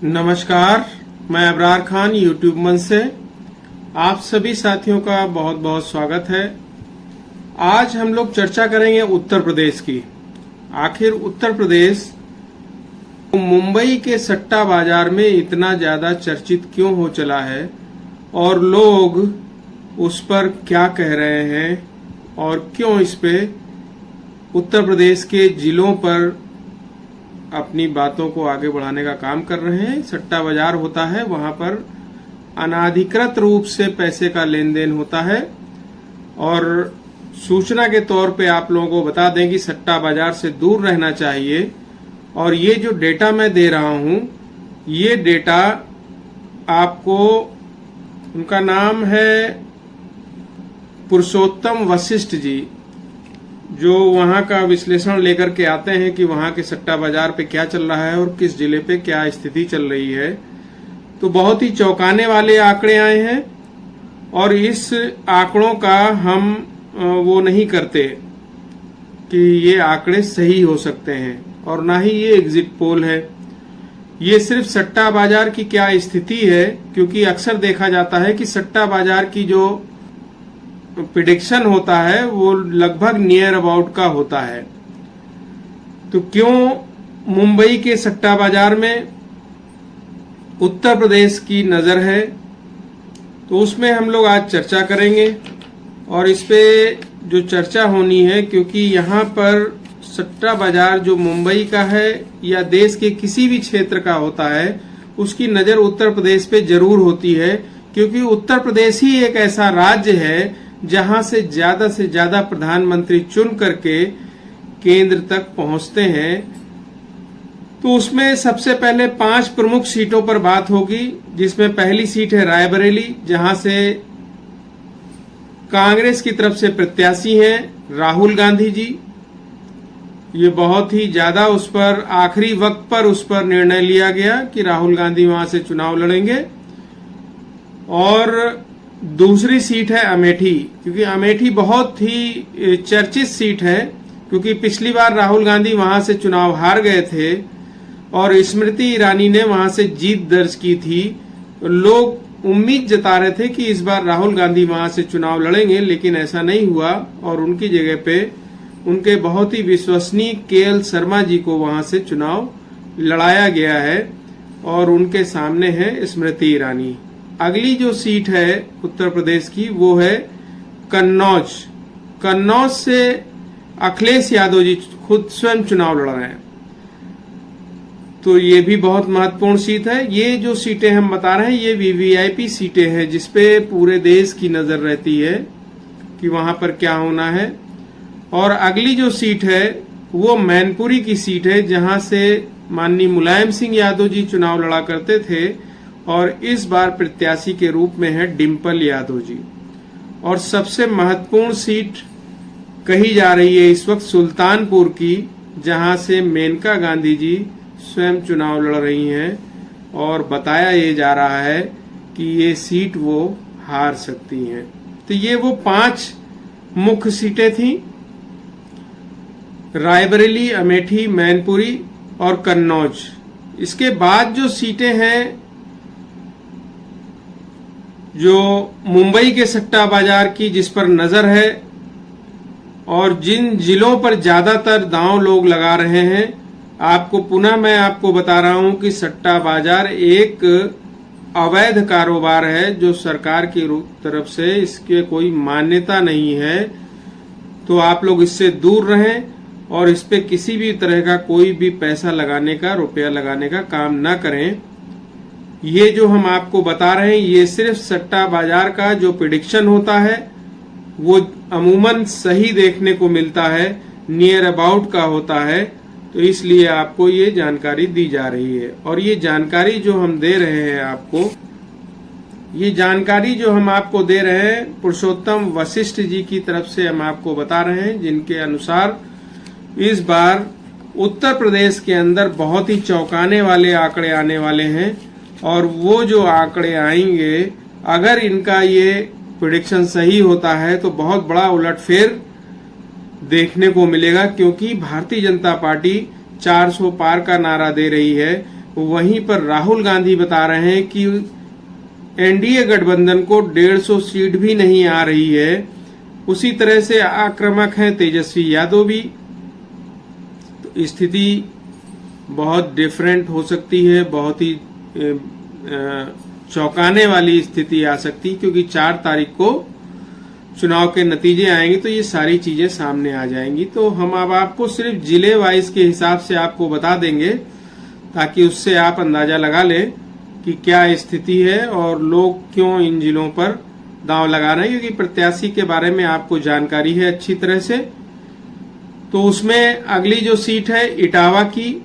नमस्कार, मैं अबरार खान यूट्यूब मंच से आप सभी साथियों का बहुत बहुत स्वागत है। आज हम लोग चर्चा करेंगे उत्तर प्रदेश की। आखिर उत्तर प्रदेश मुंबई के सट्टा बाजार में इतना ज्यादा चर्चित क्यों हो चला है और लोग उस पर क्या कह रहे हैं और क्यों इस पे उत्तर प्रदेश के जिलों पर अपनी बातों को आगे बढ़ाने का काम कर रहे हैं। सट्टा बाजार होता है, वहां पर अनाधिकृत रूप से पैसे का लेन देन होता है। और सूचना के तौर पे आप लोगों को बता दें कि सट्टा बाजार से दूर रहना चाहिए। और ये जो डेटा मैं दे रहा हूं, ये डेटा आपको, उनका नाम है पुरुषोत्तम वशिष्ठ जी, जो वहां का विश्लेषण लेकर के आते हैं कि वहां के सट्टा बाजार पे क्या चल रहा है और किस जिले पे क्या स्थिति चल रही है। तो बहुत ही चौंकाने वाले आंकड़े आए हैं और इस आंकड़ों का हम वो नहीं करते कि ये आंकड़े सही हो सकते हैं, और ना ही ये एग्जिट पोल है। ये सिर्फ सट्टा बाजार की क्या स्थिति है, क्योंकि अक्सर देखा जाता है कि सट्टा बाजार की जो प्रिडिक्शन होता है वो लगभग नियर अबाउट का होता है। तो क्यों मुंबई के सट्टा बाजार में उत्तर प्रदेश की नजर है, तो उसमें हम लोग आज चर्चा करेंगे। और इस पे जो चर्चा होनी है, क्योंकि यहाँ पर सट्टा बाजार जो मुंबई का है या देश के किसी भी क्षेत्र का होता है, उसकी नजर उत्तर प्रदेश पे जरूर होती है, क्योंकि उत्तर प्रदेश ही एक ऐसा राज्य है जहां से ज्यादा प्रधानमंत्री चुन करके केंद्र तक पहुंचते हैं। तो उसमें सबसे पहले 5 प्रमुख सीटों पर बात होगी, जिसमें पहली सीट है रायबरेली, जहां से कांग्रेस की तरफ से प्रत्याशी हैं राहुल गांधी जी। ये बहुत ही ज्यादा उस पर आखिरी वक्त पर उस पर निर्णय लिया गया कि राहुल गांधी वहां से चुनाव लड़ेंगे। और दूसरी सीट है अमेठी, क्योंकि अमेठी बहुत ही चर्चित सीट है, क्योंकि पिछली बार राहुल गांधी वहां से चुनाव हार गए थे और स्मृति ईरानी ने वहां से जीत दर्ज की थी। लोग उम्मीद जता रहे थे कि इस बार राहुल गांधी वहां से चुनाव लड़ेंगे, लेकिन ऐसा नहीं हुआ और उनकी जगह पे उनके बहुत ही विश्वसनीय केएल शर्मा जी को वहां से चुनाव लड़ाया गया है और उनके सामने है स्मृति ईरानी। अगली जो सीट है उत्तर प्रदेश की, वो है कन्नौज। कन्नौज से अखिलेश यादव जी खुद स्वयं चुनाव लड़ रहे हैं। तो ये भी बहुत महत्वपूर्ण सीट है। ये जो सीटें हम बता रहे हैं, ये वीवीआईपी सीटें हैं, जिसपे पूरे देश की नजर रहती है कि वहां पर क्या होना है। और अगली जो सीट है वो मैनपुरी की सीट है, जहां से माननीय मुलायम सिंह यादव जी चुनाव लड़ा करते थे और इस बार प्रत्याशी के रूप में है डिम्पल यादव जी। और सबसे महत्वपूर्ण सीट कही जा रही है इस वक्त सुल्तानपुर की, जहां से मेनका गांधी जी स्वयं चुनाव लड़ रही हैं और बताया ये जा रहा है कि ये सीट वो हार सकती हैं। तो ये वो 5 मुख्य सीटें थीं, रायबरेली, अमेठी, मैनपुरी और कन्नौज। इसके बाद जो सीटें हैं जो मुंबई के सट्टा बाजार की, जिस पर नजर है और जिन जिलों पर ज्यादातर दांव लोग लगा रहे हैं, आपको पुनः मैं आपको बता रहा हूं कि सट्टा बाजार एक अवैध कारोबार है, जो सरकार की तरफ से इसके कोई मान्यता नहीं है। तो आप लोग इससे दूर रहें और इस पे किसी भी तरह का कोई भी पैसा लगाने का, रुपया लगाने का काम न करें। ये जो हम आपको बता रहे हैं, ये सिर्फ सट्टा बाजार का जो प्रिडिक्शन होता है वो अमूमन सही देखने को मिलता है, नियर अबाउट का होता है। तो इसलिए आपको ये जानकारी दी जा रही है। और ये जानकारी जो हम दे रहे हैं आपको, ये जानकारी जो हम आपको दे रहे हैं पुरुषोत्तम वशिष्ठ जी की तरफ से हम आपको बता रहे हैं, जिनके अनुसार इस बार उत्तर प्रदेश के अंदर बहुत ही चौंकाने वाले आंकड़े आने वाले हैं। और वो जो आंकड़े आएंगे, अगर इनका ये प्रेडिक्शन सही होता है तो बहुत बड़ा उलटफेर देखने को मिलेगा, क्योंकि भारतीय जनता पार्टी 400 पार का नारा दे रही है। वहीं पर राहुल गांधी बता रहे हैं कि एनडीए गठबंधन को 150 सीट भी नहीं आ रही है। उसी तरह से आक्रामक हैं तेजस्वी यादव भी। तो स्थिति बहुत डिफरेंट हो सकती है, बहुत ही चौंकाने वाली स्थिति आ सकती, क्योंकि 4 तारीख को चुनाव के नतीजे आएंगे तो ये सारी चीजें सामने आ जाएंगी। तो हम अब आपको सिर्फ जिले वाइज के हिसाब से आपको बता देंगे, ताकि उससे आप अंदाजा लगा लें कि क्या स्थिति है और लोग क्यों इन जिलों पर दांव लगा रहे हैं, क्योंकि प्रत्याशी के बारे में आपको जानकारी है अच्छी तरह से। तो उसमें अगली जो सीट है इटावा की,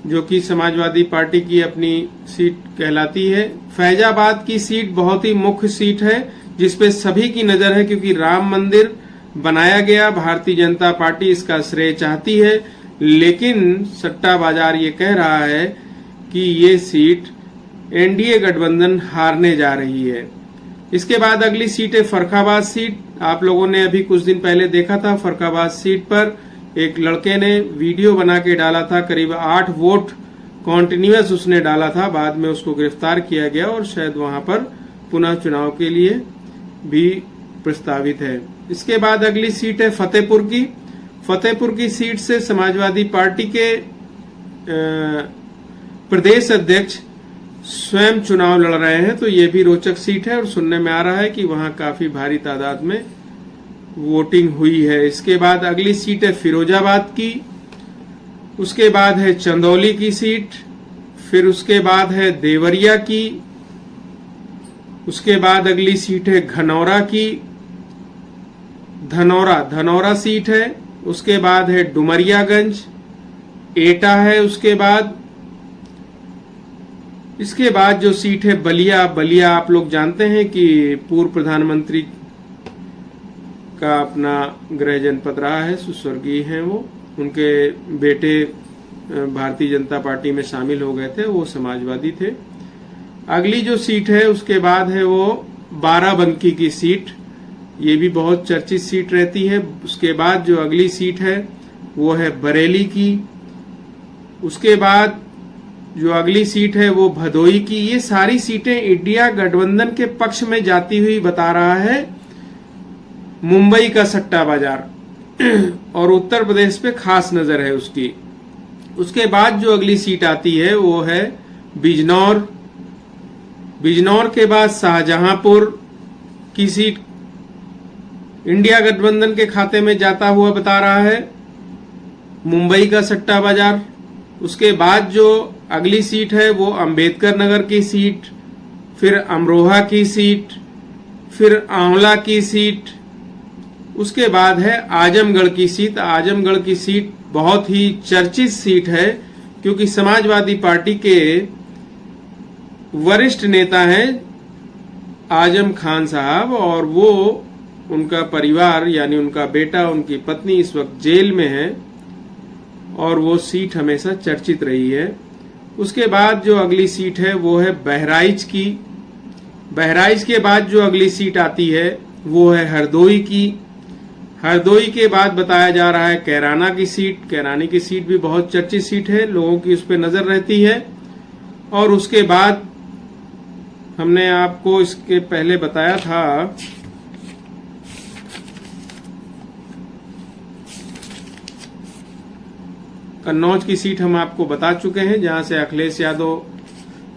जो कि समाजवादी पार्टी की अपनी सीट कहलाती है। फैजाबाद की सीट बहुत ही मुख्य सीट है, जिसपे सभी की नजर है, क्योंकि राम मंदिर बनाया गया, भारतीय जनता पार्टी इसका श्रेय चाहती है, लेकिन सट्टा बाजार ये कह रहा है कि ये सीट एनडीए गठबंधन हारने जा रही है। इसके बाद अगली सीट है फर्रुखाबाद सीट। आप लोगों ने अभी कुछ दिन पहले देखा था, फर्रुखाबाद सीट पर एक लड़के ने वीडियो बना के डाला था, करीब 8 वोट कॉन्टिन्यूअस उसने डाला था। बाद में उसको गिरफ्तार किया गया और शायद वहां पर पुनः चुनाव के लिए भी प्रस्तावित है। इसके बाद अगली सीट है फतेहपुर की। फतेहपुर की सीट से समाजवादी पार्टी के प्रदेश अध्यक्ष स्वयं चुनाव लड़ रहे हैं, तो ये भी रोचक सीट है और सुनने में आ रहा है कि वहां काफी भारी तादाद में वोटिंग हुई है। इसके बाद अगली सीट है फिरोजाबाद की, उसके बाद है चंदौली की सीट, फिर उसके बाद है देवरिया की, उसके बाद अगली सीट है घनौरा की, धनौरा सीट है। उसके बाद है डुमरियागंज, एटा है। इसके बाद जो सीट है बलिया आप लोग जानते हैं कि पूर्व प्रधानमंत्री का अपना गृह जनपद रहा है, स्वर्गीय हैं वो, उनके बेटे भारतीय जनता पार्टी में शामिल हो गए थे, वो समाजवादी थे। अगली जो सीट है उसके बाद है वो बाराबंकी की सीट, ये भी बहुत चर्चित सीट रहती है। उसके बाद जो अगली सीट है वो है बरेली की। उसके बाद जो अगली सीट है वो भदोई की। ये सारी सीटें इंडिया गठबंधन के पक्ष में जाती हुई बता रहा है मुंबई का सट्टा बाजार, और उत्तर प्रदेश पे खास नजर है उसकी। उसके बाद जो अगली सीट आती है वो है बिजनौर। बिजनौर के बाद शाहजहांपुर की सीट इंडिया गठबंधन के खाते में जाता हुआ बता रहा है मुंबई का सट्टा बाजार। उसके बाद जो अगली सीट है वो अंबेडकर नगर की सीट, फिर अमरोहा की सीट, फिर आंवला की सीट। उसके बाद है आजमगढ़ की सीट। आजमगढ़ की सीट बहुत ही चर्चित सीट है, क्योंकि समाजवादी पार्टी के वरिष्ठ नेता हैं आजम खान साहब, और वो उनका परिवार यानी उनका बेटा, उनकी पत्नी इस वक्त जेल में है, और वो सीट हमेशा चर्चित रही है। उसके बाद जो अगली सीट है वो है बहराइच की। बहराइच के बाद जो अगली सीट आती है वो है हरदोई की। हरदोई के बाद बताया जा रहा है कैराना की सीट। कैरानी की सीट भी बहुत चर्चित सीट है, लोगों की उस पर नजर रहती है। और उसके बाद हमने आपको इसके पहले बताया था कन्नौज की सीट हम आपको बता चुके हैं, जहां से अखिलेश यादव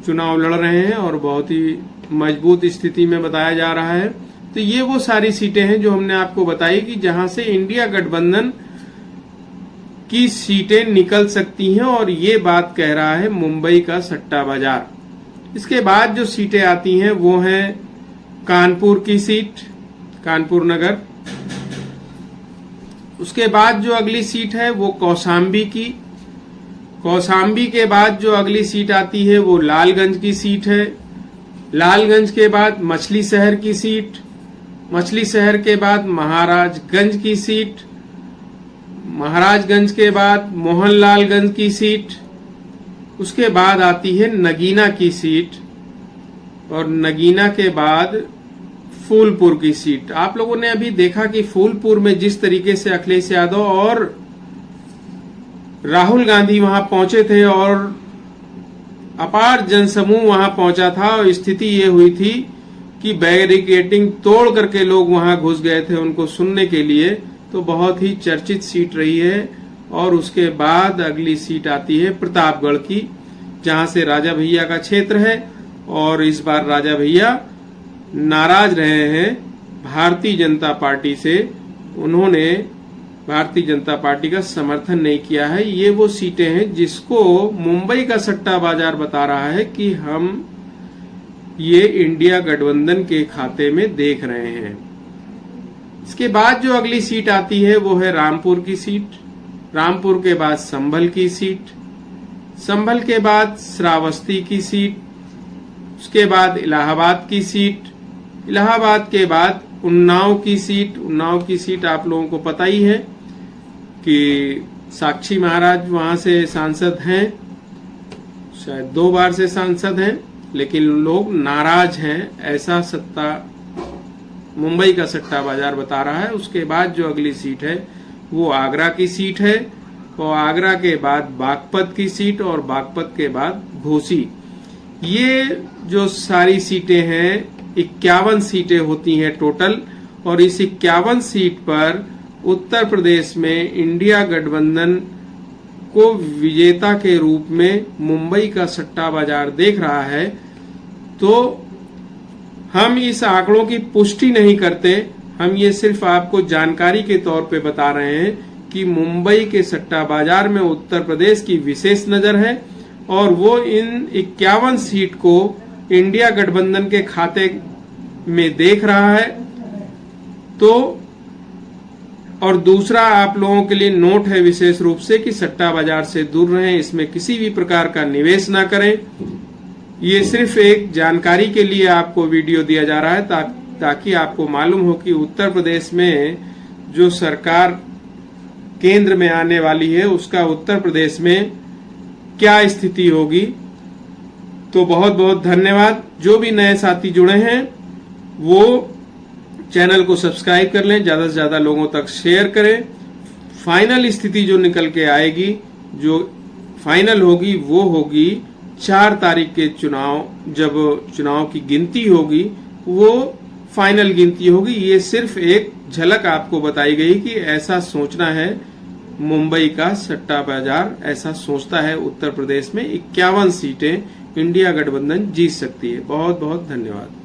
चुनाव लड़ रहे हैं और बहुत ही मजबूत स्थिति में बताया जा रहा है। तो ये वो सारी सीटें हैं जो हमने आपको बताई कि जहां से इंडिया गठबंधन की सीटें निकल सकती हैं, और ये बात कह रहा है मुंबई का सट्टा बाजार। इसके बाद जो सीटें आती हैं वो हैं कानपुर की सीट, कानपुर नगर। उसके बाद जो अगली सीट है वो कौशाम्बी की। कौशाम्बी के बाद जो अगली सीट आती है वो लालगंज की सीट है। लालगंज के बाद मछली शहर की सीट। मछली शहर के बाद महाराजगंज की सीट। महाराजगंज के बाद मोहनलालगंज की सीट। उसके बाद आती है नगीना की सीट, और नगीना के बाद फूलपुर की सीट। आप लोगों ने अभी देखा कि फूलपुर में जिस तरीके से अखिलेश यादव और राहुल गांधी वहां पहुंचे थे और अपार जनसमूह वहां पहुंचा था और स्थिति ये हुई थी कि बैरिकेडिंग तोड़ करके लोग वहां घुस गए थे उनको सुनने के लिए। तो बहुत ही चर्चित सीट रही है। और उसके बाद अगली सीट आती है प्रतापगढ़ की, जहां से राजा भैया का क्षेत्र है। और इस बार राजा भैया नाराज रहे हैं भारतीय जनता पार्टी से। उन्होंने भारतीय जनता पार्टी का समर्थन नहीं किया है। ये वो सीटें हैं जिसको मुंबई का सट्टा बाजार बता रहा है कि हम ये इंडिया गठबंधन के खाते में देख रहे हैं। इसके बाद जो अगली सीट आती है वो है रामपुर की सीट। रामपुर के बाद संभल की सीट, संभल के बाद श्रावस्ती की सीट, उसके बाद इलाहाबाद की सीट, इलाहाबाद के बाद उन्नाव की सीट। उन्नाव की सीट आप लोगों को पता ही है कि साक्षी महाराज वहां से सांसद हैं, शायद 2 बार से सांसद हैं, लेकिन लोग नाराज हैं, ऐसा सत्ता मुंबई का सट्टा बाजार बता रहा है। उसके बाद जो अगली सीट है वो आगरा की सीट है, और आगरा के बाद बागपत की सीट, और बागपत के बाद घोसी। ये जो सारी सीटें हैं 51 सीटें होती हैं टोटल। और इस 51 सीट पर उत्तर प्रदेश में इंडिया गठबंधन को विजेता के रूप में मुंबई का सट्टा बाजार देख रहा है। तो हम इस आंकड़ों की पुष्टि नहीं करते, हम ये सिर्फ आपको जानकारी के तौर पे बता रहे हैं कि मुंबई के सट्टा बाजार में उत्तर प्रदेश की विशेष नजर है और वो इन 51 सीट को इंडिया गठबंधन के खाते में देख रहा है। तो और दूसरा आप लोगों के लिए नोट है विशेष रूप से कि सट्टा बाजार से दूर रहें, इसमें किसी भी प्रकार का निवेश ना करें। ये सिर्फ एक जानकारी के लिए आपको वीडियो दिया जा रहा है ताकि आपको मालूम हो कि उत्तर प्रदेश में जो सरकार केंद्र में आने वाली है उसका उत्तर प्रदेश में क्या स्थिति होगी। तो बहुत बहुत धन्यवाद। जो भी नए साथी जुड़े हैं वो चैनल को सब्सक्राइब कर लें, ज्यादा से ज्यादा लोगों तक शेयर करें। फाइनल स्थिति जो निकल के आएगी, जो फाइनल होगी वो होगी 4 तारीख के चुनाव, जब चुनाव की गिनती होगी वो फाइनल गिनती होगी। ये सिर्फ एक झलक आपको बताई गई कि ऐसा सोचना है, मुंबई का सट्टा बाजार ऐसा सोचता है उत्तर प्रदेश में 51 सीटें इंडिया गठबंधन जीत सकती है। बहुत बहुत धन्यवाद।